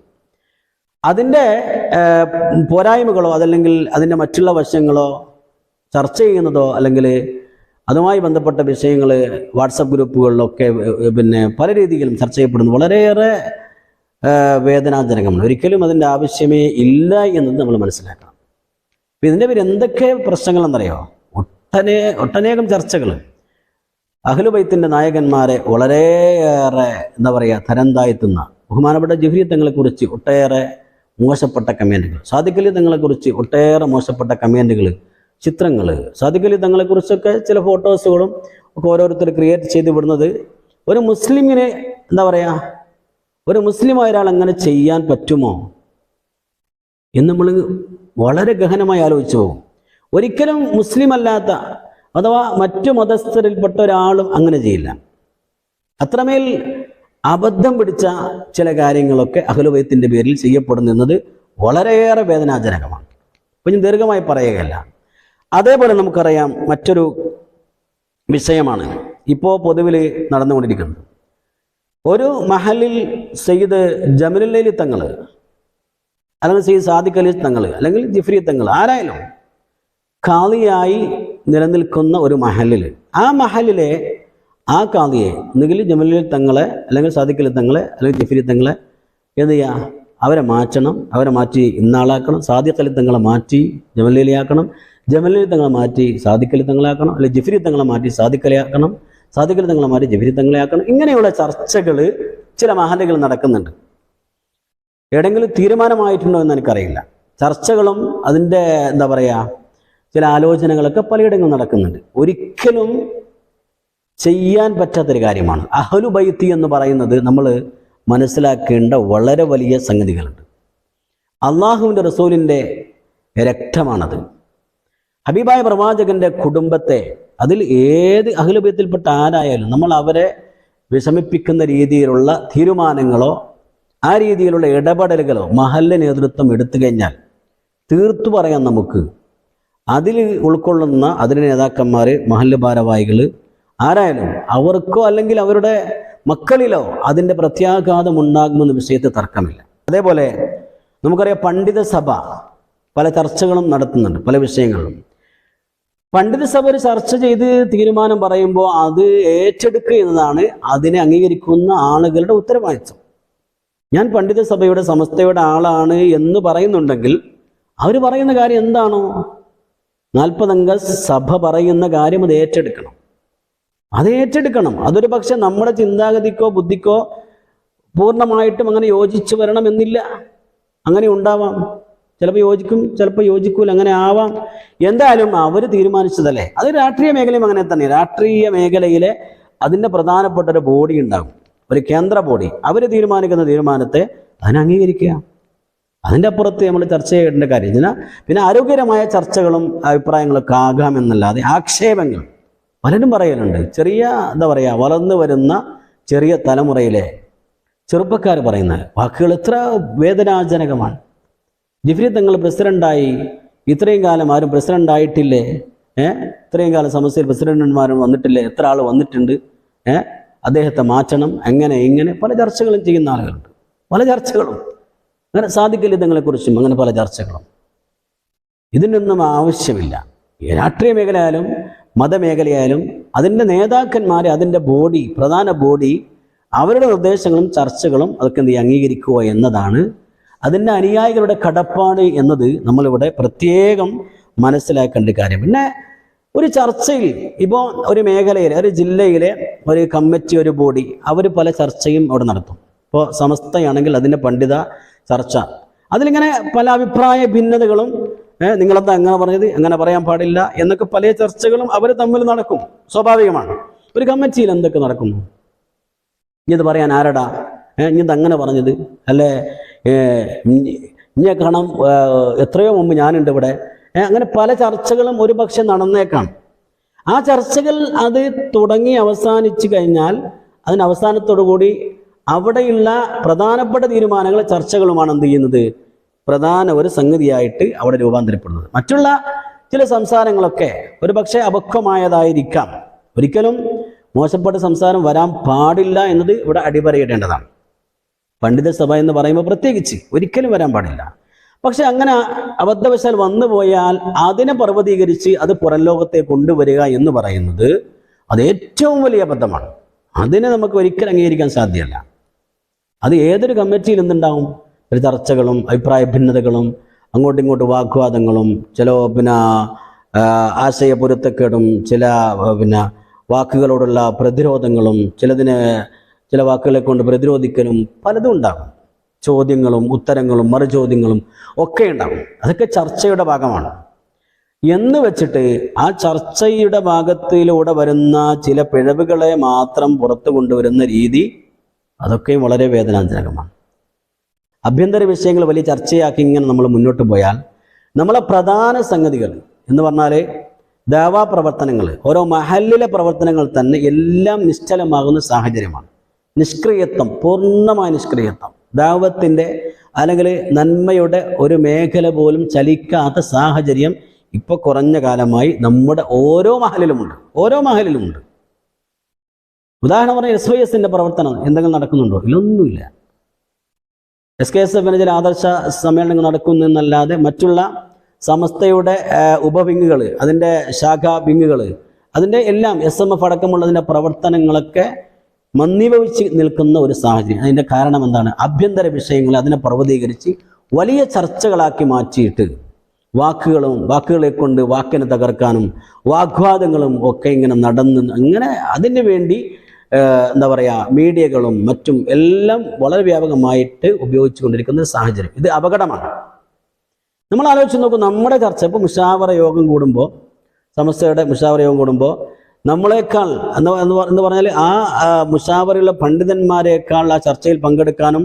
Speaker 1: അതിൻ്റെ പോരായ്മകളോ അതല്ലെങ്കിൽ അതിൻ്റെ മറ്റുള്ള വശങ്ങളോ ചർച്ച ചെയ്യുന്നതോ അല്ലെങ്കിൽ അതുമായി ബന്ധപ്പെട്ട വിഷയങ്ങൾ വാട്സപ്പ് ഗ്രൂപ്പുകളിലൊക്കെ പല രീതിയിലും ചർച്ച ചെയ്യപ്പെടുന്നു. വളരെയേറെ വേദനാജനകമാണ്. ഒരിക്കലും അതിൻ്റെ ആവശ്യമേ ഇല്ല എന്നത് നമ്മൾ മനസ്സിലാക്കണം. അപ്പം ഇതിൻ്റെ പേര് എന്തൊക്കെ പ്രശ്നങ്ങളെന്നറിയോ? ഒട്ടനേകം ചർച്ചകൾ. അഹ്ലു ബൈത്തിന്റെ നായകന്മാരെ വളരെയേറെ തരം താഴ്ത്തുന്ന ബഹുമാനപ്പെട്ട ജിഫ്രി തങ്ങളെക്കുറിച്ച് ഒട്ടേറെ മോശപ്പെട്ട കമൻറ്റുകൾ, സാദിഖ് അലി തങ്ങളെക്കുറിച്ച് ഒട്ടേറെ മോശപ്പെട്ട കമൻറ്റുകൾ, ചിത്രങ്ങൾ, സാദിഖ് അലി തങ്ങളെക്കുറിച്ചൊക്കെ ചില ഫോട്ടോസുകളും ഒക്കെ ഓരോരുത്തർ ക്രിയേറ്റ് ചെയ്ത് വിടുന്നത് ഒരു മുസ്ലിമിനെ ഒരു മുസ്ലിമായ ഒരാൾ അങ്ങനെ ചെയ്യാൻ പറ്റുമോ എന്ന് നമ്മൾ വളരെ ഗഹനമായി ആലോചിച്ചു പോകും. ഒരിക്കലും മുസ്ലിം അല്ലാത്ത അഥവാ മറ്റു മതസ്ഥരിൽപ്പെട്ട ഒരാളും അങ്ങനെ ചെയ്യില്ല. അത്രമേൽ അബദ്ധം പിടിച്ച ചില കാര്യങ്ങളൊക്കെ അഹ്ലു ബൈത്തിന്റെ പേരിൽ ചെയ്യപ്പെടുന്നത് വളരെയേറെ വേദനാജനകമാണ്. അപ്പം ഞാൻ ദീർഘമായി പറയുകയല്ല. അതേപോലെ നമുക്കറിയാം മറ്റൊരു വിഷയമാണ് ഇപ്പോൾ പൊതുവിൽ നടന്നുകൊണ്ടിരിക്കുന്നത്. ഒരു മഹലിൽ സയ്യിദ് ജമലുല്ലൈലി തങ്ങൾ അല്ലെങ്കിൽ സയ്യിദ് സാദിഖ് അലി തങ്ങൾ അല്ലെങ്കിൽ ജിഫ്രി തങ്ങൾ ആരായാലും ഖാദിയായി നിലനിൽക്കുന്ന ഒരു മഹലിൽ ആ മഹലിലെ ആ ഖാദിയെ ഒന്നുകിൽ ജമലുല്ലൈലി തങ്ങളെ അല്ലെങ്കിൽ സാദിഖ് അലി തങ്ങളെ അല്ലെങ്കിൽ ജിഫ്രി തങ്ങളെ എന്ത് ചെയ്യുക, അവരെ മാറ്റണം, അവരെ മാറ്റി ഇന്നാളാക്കണം. സാദിഖ് അലി തങ്ങളെ മാറ്റി ജമലുല്ലൈലി ആക്കണം, ജമലുല്ലൈലി തങ്ങളെ മാറ്റി സാദിഖ് അലി തങ്ങളാക്കണം, അല്ലെങ്കിൽ ജിഫ്രി തങ്ങളെ മാറ്റി സാദിഖ് അലി ആക്കണം, സാദിഖ് അലി തങ്ങളെ മാറ്റി ജിഫ്രി തങ്ങളെ ആക്കണം. ഇങ്ങനെയുള്ള ചർച്ചകൾ ചില മഹലുകൾ നടക്കുന്നുണ്ട്. എവിടെയെങ്കിലും തീരുമാനമായിട്ടുണ്ടോ എന്ന് എനിക്കറിയില്ല. ചർച്ചകളും അതിൻ്റെ ചില ആലോചനകളൊക്കെ പലയിടങ്ങളും നടക്കുന്നുണ്ട്. ഒരിക്കലും ചെയ്യാൻ പറ്റാത്തൊരു കാര്യമാണ്. അഹ്ലു ബൈത്തി എന്ന് പറയുന്നത് നമ്മൾ മനസ്സിലാക്കേണ്ട വളരെ വലിയ സംഗതികളുണ്ട്. അള്ളാഹുവിൻ്റെ റസൂലിൻ്റെ രക്തമാണത്. ഹബീബായ പ്രവാചകന്റെ കുടുംബത്തെ, അതിൽ ഏത് അഹ്ലു ബൈത്തിൽപ്പെട്ട ആരായാലും നമ്മൾ അവരെ വിഷമിപ്പിക്കുന്ന രീതിയിലുള്ള തീരുമാനങ്ങളോ ആ രീതിയിലുള്ള ഇടപെടലുകളോ മഹല്ല് നേതൃത്വം എടുത്തു കഴിഞ്ഞാൽ തീർത്തു പറയാൻ നമുക്ക് അതിൽ ഉൾക്കൊള്ളുന്ന അതിൻ്റെ നേതാക്കന്മാർ, മഹല്ല് ഭാരവാഹികൾ ആരായാലും അവർക്കോ അല്ലെങ്കിൽ അവരുടെ മക്കളിലോ അതിൻ്റെ പ്രത്യാഘാതം ഉണ്ടാകുമെന്ന വിഷയത്തിൽ തർക്കമില്ല. അതേപോലെ നമുക്കറിയാം പണ്ഡിത സഭ പല ചർച്ചകളും നടത്തുന്നുണ്ട് പല വിഷയങ്ങളിലും. പണ്ഡിത സഭ ഒരു ചർച്ച ചെയ്ത് തീരുമാനം പറയുമ്പോൾ അത് ഏറ്റെടുക്കുക എന്നതാണ് അതിനെ അംഗീകരിക്കുന്ന ആളുകളുടെ ഉത്തരവാദിത്വം. ഞാൻ പണ്ഡിത സഭയുടെ സമസ്തയുടെ ആളാണ് എന്ന് പറയുന്നുണ്ടെങ്കിൽ അവർ പറയുന്ന കാര്യം എന്താണോ 40 അംഗ സഭ പറയുന്ന കാര്യം അത് ഏറ്റെടുക്കണം. അതൊരു പക്ഷെ നമ്മുടെ ചിന്താഗതിക്കോ ബുദ്ധിക്കോ പൂർണ്ണമായിട്ടും അങ്ങനെ യോജിച്ചു വരണമെന്നില്ല. അങ്ങനെ ഉണ്ടാവാം, ചിലപ്പോൾ യോജിക്കും, ചിലപ്പോൾ യോജിക്കൂല, അങ്ങനെ ആവാം. എന്തായാലും അവർ തീരുമാനിച്ചതല്ലേ. അത് രാഷ്ട്രീയ മേഖലയും അങ്ങനെ തന്നെ. രാഷ്ട്രീയ മേഖലയിലെ അതിൻ്റെ പ്രധാനപ്പെട്ട ഒരു ബോഡി ഉണ്ടാകും, ഒരു കേന്ദ്ര ബോഡി. അവർ തീരുമാനിക്കുന്ന തീരുമാനത്തെ അതിനെ അംഗീകരിക്കുക. അതിൻ്റെ അപ്പുറത്ത് നമ്മൾ ചർച്ച ചെയ്യേണ്ട കാര്യം പിന്നെ ആരോഗ്യകരമായ ചർച്ചകളും അഭിപ്രായങ്ങളൊക്കെ ആകാമെന്നല്ലാതെ ആക്ഷേപങ്ങൾ പലരും പറയലുണ്ട്. ചെറിയ വളർന്നു വരുന്ന ചെറിയ തലമുറയിലെ ചെറുപ്പക്കാർ പറയുന്ന വാക്കുകൾ എത്ര വേദനാജനകമാണ്. ജിഫ്രി തങ്ങൾ പ്രസിഡൻ്റായി ഇത്രയും കാലം ആരും പ്രസിഡൻ്റ് ആയിട്ടില്ലേ? ഇത്രയും കാലം സമസ്യയിൽ പ്രസിഡന്റുമാരും വന്നിട്ടില്ലേ? എത്ര ആൾ വന്നിട്ടുണ്ട്? അദ്ദേഹത്തെ മാറ്റണം, ഇങ്ങനെ പല ചർച്ചകളും ചെയ്യുന്ന ആളുകളുണ്ട്. പല ചർച്ചകളും അങ്ങനെ സാദിഖ് അലി തങ്ങളെക്കുറിച്ചും അങ്ങനെ പല ചർച്ചകളും. ഇതിനൊന്നും ആവശ്യമില്ല. രാഷ്ട്രീയ മേഖലയായാലും മതമേഖലയായാലും അതിൻ്റെ നേതാക്കന്മാർ, അതിൻ്റെ ബോഡി, പ്രധാന ബോഡി അവരുടെ നിർദ്ദേശങ്ങളും ചർച്ചകളും അതൊക്കെ അംഗീകരിക്കുക എന്നതാണ് അതിൻ്റെ അനുയായികളുടെ കടപ്പാട് എന്നത് നമ്മളിവിടെ പ്രത്യേകം മനസ്സിലാക്കേണ്ട കാര്യം. പിന്നെ ഒരു ചർച്ചയിൽ ഇപ്പോൾ ഒരു മേഖലയിലെ ഒരു ജില്ലയിലെ ഒരു കമ്മിറ്റി, ഒരു ബോഡി, അവർ പല ചർച്ചയും അവിടെ നടത്തും. ഇപ്പോൾ സമസ്തയാണെങ്കിൽ അതിൻ്റെ പണ്ഡിത ചർച്ച, അതിലിങ്ങനെ പല അഭിപ്രായ ഭിന്നതകളും, നിങ്ങളെന്താ അങ്ങനെ പറഞ്ഞത്, അങ്ങനെ പറയാൻ പാടില്ല എന്നൊക്കെ പല ചർച്ചകളും അവർ തമ്മിൽ നടക്കും. സ്വാഭാവികമാണ്. ഒരു കമ്മിറ്റിയിൽ എന്തൊക്കെ നടക്കുന്നു? ഇത് പറയാൻ ആരടാ? ഇനി അങ്ങനെ പറഞ്ഞത് അല്ലേ? ഇനി കാണാം, എത്രയോ മുമ്പ് ഞാനുണ്ട് ഇവിടെ, അങ്ങനെ പല ചർച്ചകളും ഒരു പക്ഷെ നടന്നേക്കാം. ആ ചർച്ചകൾ അത് തുടങ്ങി അവസാനിച്ചു കഴിഞ്ഞാൽ അതിന് അവസാനത്തോടു കൂടി അവിടെയുള്ള പ്രധാനപ്പെട്ട തീരുമാനങ്ങൾ ചർച്ചകളുമാണ് എന്ത് ചെയ്യുന്നത്, പ്രധാന ഒരു സംഗതിയായിട്ട് അവിടെ രൂപാന്തരപ്പെടുന്നത്. മറ്റുള്ള ചില സംസാരങ്ങളൊക്കെ ഒരു പക്ഷേ അപക്വമായതായിരിക്കാം. ഒരിക്കലും മോശപ്പെട്ട സംസാരം വരാൻ പാടില്ല എന്നത് ഇവിടെ അടിവരയിടേണ്ടതാണ്. പണ്ഡിത സഭ എന്ന് പറയുമ്പോൾ പ്രത്യേകിച്ച് ഒരിക്കലും വരാൻ പാടില്ല. പക്ഷെ അങ്ങനെ അബദ്ധവശാൽ വന്നു പോയാൽ അതിനെ പർവ്വതീകരിച്ച് അത് പുറം ലോകത്തെ കൊണ്ടുവരിക എന്ന് പറയുന്നത് അത് ഏറ്റവും വലിയ അബദ്ധമാണ്. അതിനെ നമുക്ക് ഒരിക്കലും അംഗീകരിക്കാൻ സാധ്യമല്ല. അത് ഏതൊരു കമ്മിറ്റിയിൽ എന്തുണ്ടാവും, ഒരു ചർച്ചകളും അഭിപ്രായ ഭിന്നതകളും അങ്ങോട്ടും ഇങ്ങോട്ടും വാഗ്വാദങ്ങളും ചില ആശയ പൊരുത്തക്കേടും ചില വാക്കുകളോടുള്ള പ്രതിരോധങ്ങളും ചില വാക്കുകളെ കൊണ്ട് പ്രതിരോധിക്കലും പലതും ഉണ്ടാകും. ചോദ്യങ്ങളും ഉത്തരങ്ങളും മറുചോദ്യങ്ങളും ഒക്കെ ഉണ്ടാകും. അതൊക്കെ ചർച്ചയുടെ ഭാഗമാണ് എന്ന് വെച്ചിട്ട് ആ ചർച്ചയുടെ ഭാഗത്തിലൂടെ വരുന്ന ചില പിഴവുകളെ മാത്രം പുറത്തു കൊണ്ടുവരുന്ന രീതി അതൊക്കെയും വളരെ വേദനാജനകമാണ്. ആഭ്യന്തര വിഷയങ്ങൾ വലിയ ചർച്ചയാക്കി ഇങ്ങനെ നമ്മൾ മുന്നോട്ട് പോയാൽ നമ്മളെ പ്രധാന സംഗതികൾ എന്ന് പറഞ്ഞാൽ ദാവാ പ്രവർത്തനങ്ങൾ, ഓരോ മഹല്ലിലെ പ്രവർത്തനങ്ങൾ തന്നെ എല്ലാം നിശ്ചലമാകുന്ന സാഹചര്യമാണ്. നിഷ്ക്രിയത്വം, പൂർണ്ണമായ നിഷ്ക്രിയത്വം. ദാവത്തിൻ്റെ അല്ലെങ്കിൽ നന്മയുടെ ഒരു മേഖല പോലും ചലിക്കാത്ത സാഹചര്യം ഇപ്പോൾ കുറഞ്ഞ കാലമായി നമ്മുടെ ഓരോ മഹലിലുമുണ്ട്. ഉദാഹരണം പറഞ്ഞാൽ SYS പ്രവർത്തനം എന്തെങ്കിലും നടക്കുന്നുണ്ടോ? ഇല്ലൊന്നുമില്ല. SKSF ചില ആദർശ സമ്മേളനങ്ങൾ നടക്കുന്നതെന്നല്ലാതെ മറ്റുള്ള സമസ്തയുടെ ഉപവിങ്ങുകൾ, അതിൻ്റെ ശാഖാ വിങ്ങുകൾ, അതിൻ്റെ എല്ലാം SMF അടക്കമുള്ളതിൻ്റെ പ്രവർത്തനങ്ങളൊക്കെ മന്ദീഭവിച്ച് നിൽക്കുന്ന ഒരു സാഹചര്യം. അതിൻ്റെ കാരണം എന്താണ്? ആഭ്യന്തര വിഷയങ്ങൾ അതിനെ പർവ്വതീകരിച്ച് വലിയ ചർച്ചകളാക്കി മാറ്റിയിട്ട് വാക്കുകളെ കൊണ്ട് വാക്കിനെ തകർക്കാനും വാഗ്വാദങ്ങളും ഒക്കെ ഇങ്ങനെ നടന്ന് അങ്ങനെ അതിന് വേണ്ടി എന്താ പറയുക, മീഡിയകളും മറ്റും എല്ലാം വളരെ വ്യാപകമായിട്ട് ഉപയോഗിച്ചു കൊണ്ടിരിക്കുന്ന ഒരു സാഹചര്യം. ഇത് അപകടമാണ്. നമ്മൾ ആലോചിച്ച് നോക്കും, നമ്മുടെ ചർച്ച ഇപ്പോൾ മുഷാവറ യോഗം കൂടുമ്പോൾ, സമസ്തയുടെ മുഷാവറ യോഗം കൂടുമ്പോൾ നമ്മളെക്കാൾ എന്ന് പറഞ്ഞാൽ ആ മുഷാവറയുള്ള പണ്ഡിതന്മാരെക്കാൾ ആ ചർച്ചയിൽ പങ്കെടുക്കാനും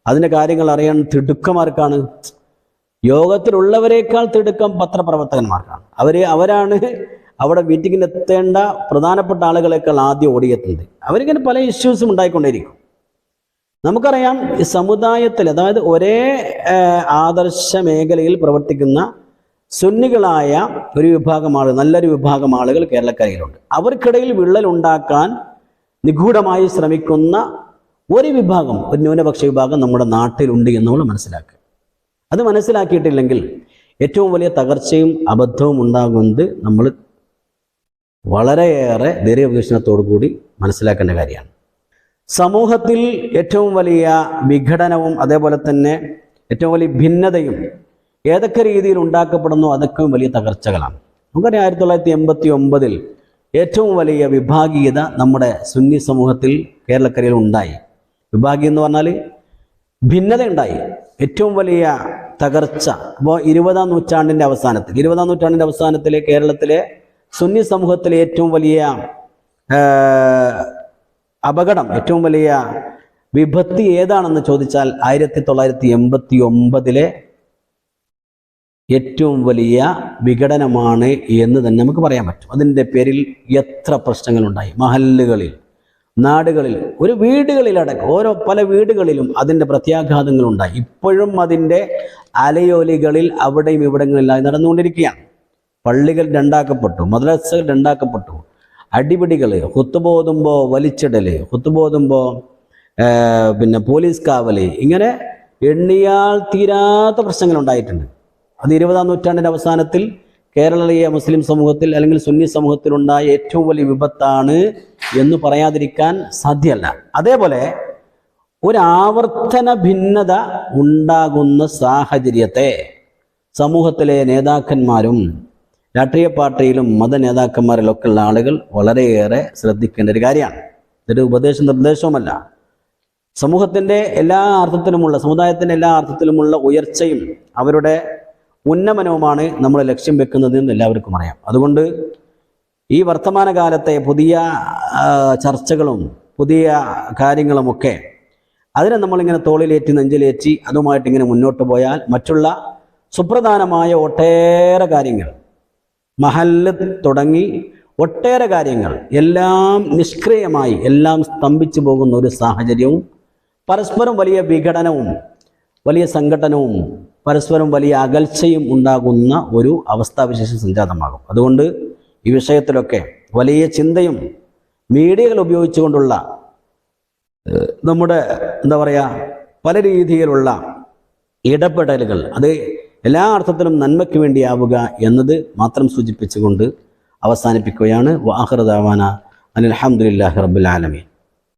Speaker 1: അതിൻ്റെ കാര്യങ്ങൾ അറിയാൻ തിടുക്കമാർക്കാണ്. യോഗത്തിലുള്ളവരെക്കാൾ തിടുക്കം പത്രപ്രവർത്തകന്മാർക്കാണ്. അവരാണ് അവിടെ മീറ്റിങ്ങിന് എത്തേണ്ട പ്രധാനപ്പെട്ട ആളുകളെക്കാൾ ആദ്യം ഓടിയെത്തുന്നത്. അവരിങ്ങനെ പല ഇഷ്യൂസും ഉണ്ടായിക്കൊണ്ടേയിരിക്കും. നമുക്കറിയാം, ഈ സമുദായത്തിൽ, അതായത് ഒരേ ആദർശ മേഖലയിൽ പ്രവർത്തിക്കുന്ന സുന്നികളായ ഒരു വിഭാഗം ആളുകൾ, നല്ലൊരു വിഭാഗം ആളുകൾ കേരളക്കരയിലുണ്ട്. അവർക്കിടയിൽ വിള്ളലുണ്ടാക്കാൻ നിഗൂഢമായി ശ്രമിക്കുന്ന ഒരു വിഭാഗം, ഒരു ന്യൂനപക്ഷ വിഭാഗം നമ്മുടെ നാട്ടിലുണ്ട് എന്ന് നമ്മൾ മനസ്സിലാക്കുക. അത് മനസ്സിലാക്കിയിട്ടില്ലെങ്കിൽ ഏറ്റവും വലിയ തകർച്ചയും അബദ്ധവും ഉണ്ടാകുന്നത് നമ്മൾ വളരെയേറെ ദീർഘവീക്ഷണത്തോടു കൂടി മനസ്സിലാക്കേണ്ട കാര്യമാണ്. സമൂഹത്തിൽ ഏറ്റവും വലിയ വിഘടനവും അതേപോലെ തന്നെ ഏറ്റവും വലിയ ഭിന്നതയും ഏതൊക്കെ രീതിയിൽ ഉണ്ടാക്കപ്പെടുന്നു അതൊക്കെ വലിയ തകർച്ചകളാണ്. നമുക്കറിയാം, 1989 ഏറ്റവും വലിയ വിഭാഗീയത നമ്മുടെ സുന്നി സമൂഹത്തിൽ കേരളക്കരയിൽ ഉണ്ടായി. വിഭാഗീയം എന്ന് പറഞ്ഞാൽ ഭിന്നത ഉണ്ടായി, ഏറ്റവും വലിയ തകർച്ച. അപ്പോൾ 20ാം നൂറ്റാണ്ടിൻ്റെ അവസാനത്തിൽ കേരളത്തിലെ സുന്നി സമൂഹത്തിലെ ഏറ്റവും വലിയ അപകടം, ഏറ്റവും വലിയ വിപത്തി ഏതാണെന്ന് ചോദിച്ചാൽ 1989 ഏറ്റവും വലിയ വിഘടനമാണ് എന്ന് തന്നെ നമുക്ക് പറയാൻ പറ്റും. അതിൻ്റെ പേരിൽ എത്ര പ്രശ്നങ്ങളുണ്ടായി. മഹല്ലുകളിൽ, നാടുകളിൽ, ഒരു വീടുകളിലടക്കം പല വീടുകളിലും അതിൻ്റെ പ്രത്യാഘാതങ്ങളുണ്ടായി. ഇപ്പോഴും അതിൻ്റെ അലയൊലികളിൽ അവിടെയും ഇവിടങ്ങളിലായി നടന്നുകൊണ്ടിരിക്കുകയാണ്. പള്ളികൾ രണ്ടാക്കപ്പെട്ടു, മദ്രസകൾ രണ്ടാക്കപ്പെട്ടു, അടിപിടികൾ, ഹുത്തുബോധുമ്പോൾ വലിച്ചിടൽ, ഹുത്തുബോധുമ്പോൾ പോലീസ് കാവൽ, ഇങ്ങനെ എണ്ണിയാൽ തീരാത്ത പ്രശ്നങ്ങൾ ഉണ്ടായിട്ടുണ്ട്. അത് 20ാം നൂറ്റാണ്ടിൻ്റെ അവസാനത്തിൽ കേരളീയ മുസ്ലിം സമൂഹത്തിൽ അല്ലെങ്കിൽ സുന്നി സമൂഹത്തിലുണ്ടായ ഏറ്റവും വലിയ വിപത്താണ് എന്ന് പറയാതിരിക്കാൻ സാധ്യമല്ല. അതേപോലെ ഒരു ആവർത്തന ഭിന്നത ഉണ്ടാകുന്ന സാഹചര്യത്തെ സമൂഹത്തിലെ നേതാക്കന്മാരും രാഷ്ട്രീയ പാർട്ടിയിലും മത നേതാക്കന്മാരിലൊക്കെ ഉള്ള ആളുകൾ വളരെയേറെ ശ്രദ്ധിക്കേണ്ട ഒരു കാര്യമാണ്. ഇതൊരു നിർദ്ദേശവുമല്ല. സമൂഹത്തിൻ്റെ എല്ലാ അർത്ഥത്തിലുമുള്ള, സമുദായത്തിൻ്റെ എല്ലാ അർത്ഥത്തിലുമുള്ള ഉയർച്ചയും അവരുടെ ഉന്നമനവുമാണ് നമ്മൾ ലക്ഷ്യം വെക്കുന്നതെന്ന് എല്ലാവർക്കും അറിയാം. അതുകൊണ്ട് ഈ വർത്തമാനകാലത്തെ പുതിയ ചർച്ചകളും പുതിയ കാര്യങ്ങളുമൊക്കെ അതിനെ നമ്മളിങ്ങനെ തോളിലേറ്റി നെഞ്ചിലേറ്റി അതുമായിട്ട് ഇങ്ങനെ മുന്നോട്ട് പോയാൽ മറ്റുള്ള സുപ്രധാനമായ ഒട്ടേറെ കാര്യങ്ങൾ, മഹല്ല് തുടങ്ങി ഒട്ടേറെ കാര്യങ്ങൾ എല്ലാം നിഷ്ക്രിയമായി, എല്ലാം സ്തംഭിച്ചു പോകുന്ന ഒരു സാഹചര്യവും പരസ്പരം വലിയ വിഘടനവും വലിയ സംഘടനവും പരസ്പരം വലിയ അകൽച്ചയും ഉണ്ടാകുന്ന ഒരു അവസ്ഥാവിശേഷം സംജാതമാകും. അതുകൊണ്ട് ഈ വിഷയത്തിലൊക്കെ വലിയ ചിന്തയും മീഡിയകൾ ഉപയോഗിച്ചുകൊണ്ടുള്ള നമ്മുടെ പല രീതിയിലുള്ള ഇടപെടലുകൾ അത് എല്ലാ അർത്ഥത്തിലും നന്മയ്ക്ക് വേണ്ടിയാവുക എന്നത് മാത്രം സൂചിപ്പിച്ചുകൊണ്ട് അവസാനിപ്പിക്കുകയാണ്. വആഖിറു ദഅവാന അനിൽ ഹംദുലില്ലാഹി റബ്ബിൽ ആലമീൻ.